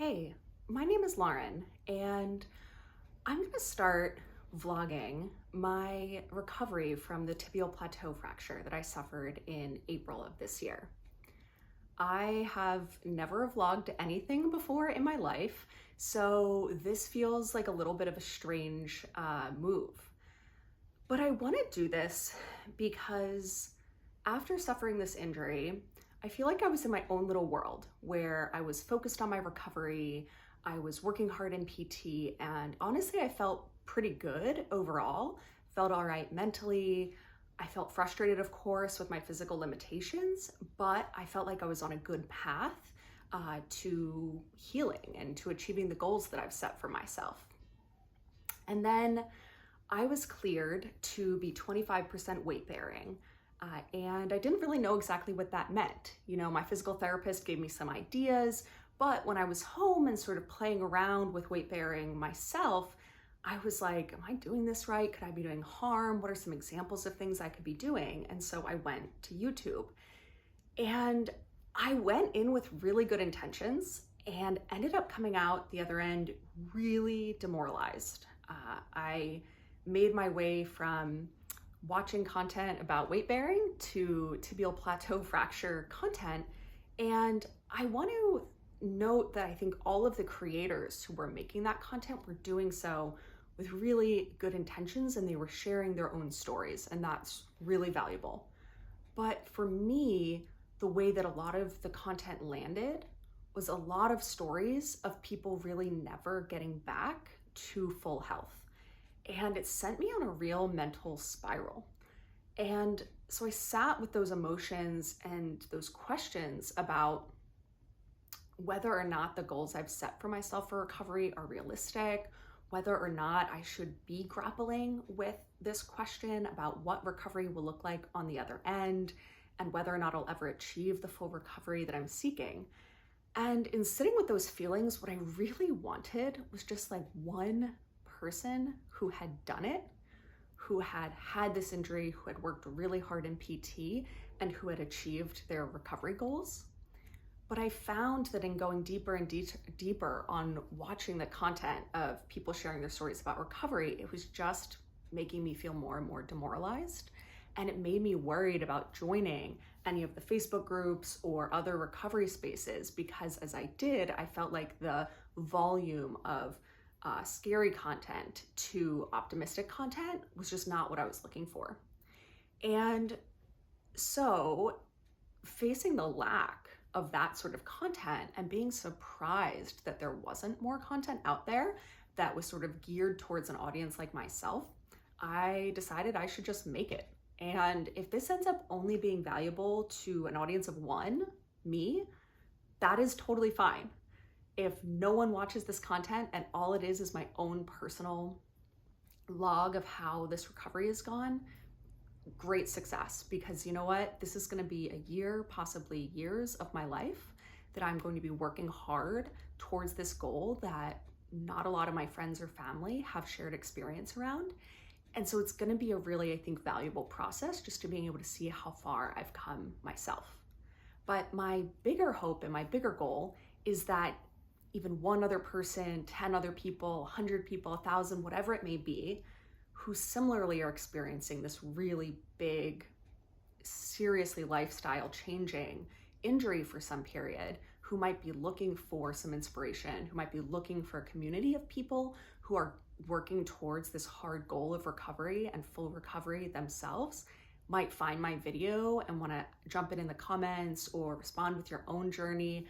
Hey, my name is Lauren, and I'm going to start vlogging my recovery from the tibial plateau fracture that I suffered in April of this year. I have never vlogged anything before in my life, so this feels like a little bit of a strange move. But I want to do this because after suffering this injury, I feel like I was in my own little world where I was focused on my recovery, I was working hard in PT, and honestly, I felt pretty good overall. Felt all right mentally. I felt frustrated, of course, with my physical limitations, but I felt like I was on a good path to healing and to achieving the goals that I've set for myself. And then I was cleared to be 25% weight bearing. And I didn't really know exactly what that meant. You know, my physical therapist gave me some ideas, but when I was home and sort of playing around with weight bearing myself, I was like, am I doing this right? Could I be doing harm? What are some examples of things I could be doing? And so I went to YouTube, and I went in with really good intentions and ended up coming out the other end really demoralized. I made my way from watching content about weight bearing to tibial plateau fracture content. And I want to note that I think all of the creators who were making that content were doing so with really good intentions, and they were sharing their own stories, and that's really valuable. But for me, the way that a lot of the content landed was a lot of stories of people really never getting back to full health. And it sent me on a real mental spiral. And so I sat with those emotions and those questions about whether or not the goals I've set for myself for recovery are realistic, whether or not I should be grappling with this question about what recovery will look like on the other end, and whether or not I'll ever achieve the full recovery that I'm seeking. And in sitting with those feelings, what I really wanted was just like one person who had done it, who had had this injury, who had worked really hard in PT, and who had achieved their recovery goals. But I found that in going deeper and deeper on watching the content of people sharing their stories about recovery, it was just making me feel more and more demoralized. And it made me worried about joining any of the Facebook groups or other recovery spaces, because as I did, I felt like the volume of scary content to optimistic content was just not what I was looking for. And so facing the lack of that sort of content and being surprised that there wasn't more content out there that was sort of geared towards an audience like myself, I decided I should just make it. And if this ends up only being valuable to an audience of one, me, that is totally fine. If no one watches this content and all it is my own personal log of how this recovery has gone, great success, because you know what? This is going to be a year, possibly years of my life that I'm going to be working hard towards this goal that not a lot of my friends or family have shared experience around. And so it's going to be a really, I think, valuable process just to being able to see how far I've come myself. But my bigger hope and my bigger goal is that even one other person, 10 other people, 100 people, 1,000, whatever it may be, who similarly are experiencing this really big, seriously lifestyle changing injury for some period, who might be looking for some inspiration, who might be looking for a community of people who are working towards this hard goal of recovery and full recovery themselves, might find my video and want to jump in the comments or respond with your own journey,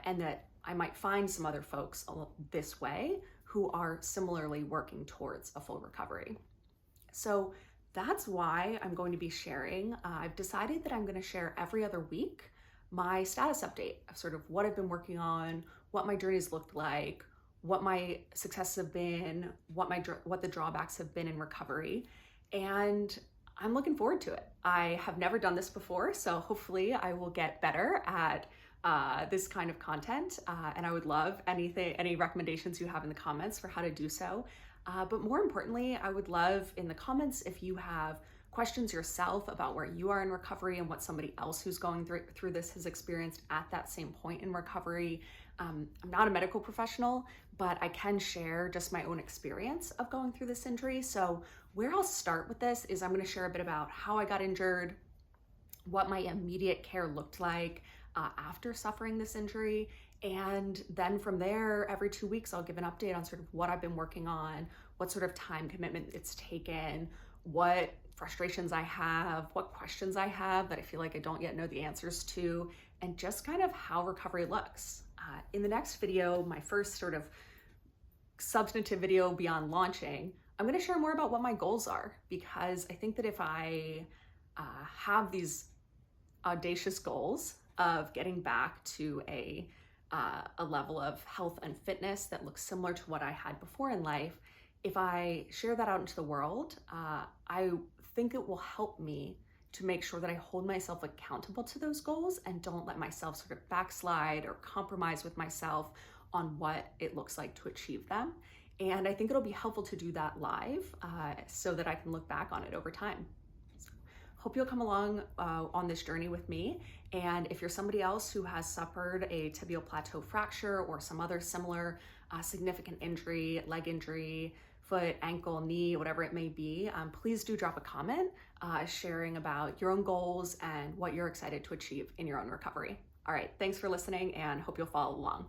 and that I might find some other folks this way who are similarly working towards a full recovery. So that's why I'm going to be sharing. I've decided that I'm going to share every other week my status update of sort of what I've been working on, what my journey's looked like, what my successes have been, what the drawbacks have been in recovery. And I'm looking forward to it. I have never done this before, so hopefully I will get better at this kind of content, and I would love any recommendations you have in the comments for how to do so. But more importantly, I would love in the comments if you have questions yourself about where you are in recovery and what somebody else who's going through this has experienced at that same point in recovery. I'm not a medical professional, but I can share just my own experience of going through this injury. So where I'll start with this is I'm going to share a bit about how I got injured, what my immediate care looked like after suffering this injury. And then from there, every 2 weeks, I'll give an update on sort of what I've been working on, what sort of time commitment it's taken, what frustrations I have, what questions I have that I feel like I don't yet know the answers to, and just kind of how recovery looks. In the next video, my first sort of substantive video beyond launching, I'm going to share more about what my goals are, because I think that if I have these audacious goals of getting back to a level of health and fitness that looks similar to what I had before in life, if I share that out into the world, I think it will help me to make sure that I hold myself accountable to those goals and don't let myself sort of backslide or compromise with myself on what it looks like to achieve them. And I think it'll be helpful to do that live so that I can look back on it over time. Hope you'll come along on this journey with me. And if you're somebody else who has suffered a tibial plateau fracture or some other similar significant injury, leg injury, foot, ankle, knee, whatever it may be, please do drop a comment sharing about your own goals and what you're excited to achieve in your own recovery. All right, thanks for listening and hope you'll follow along.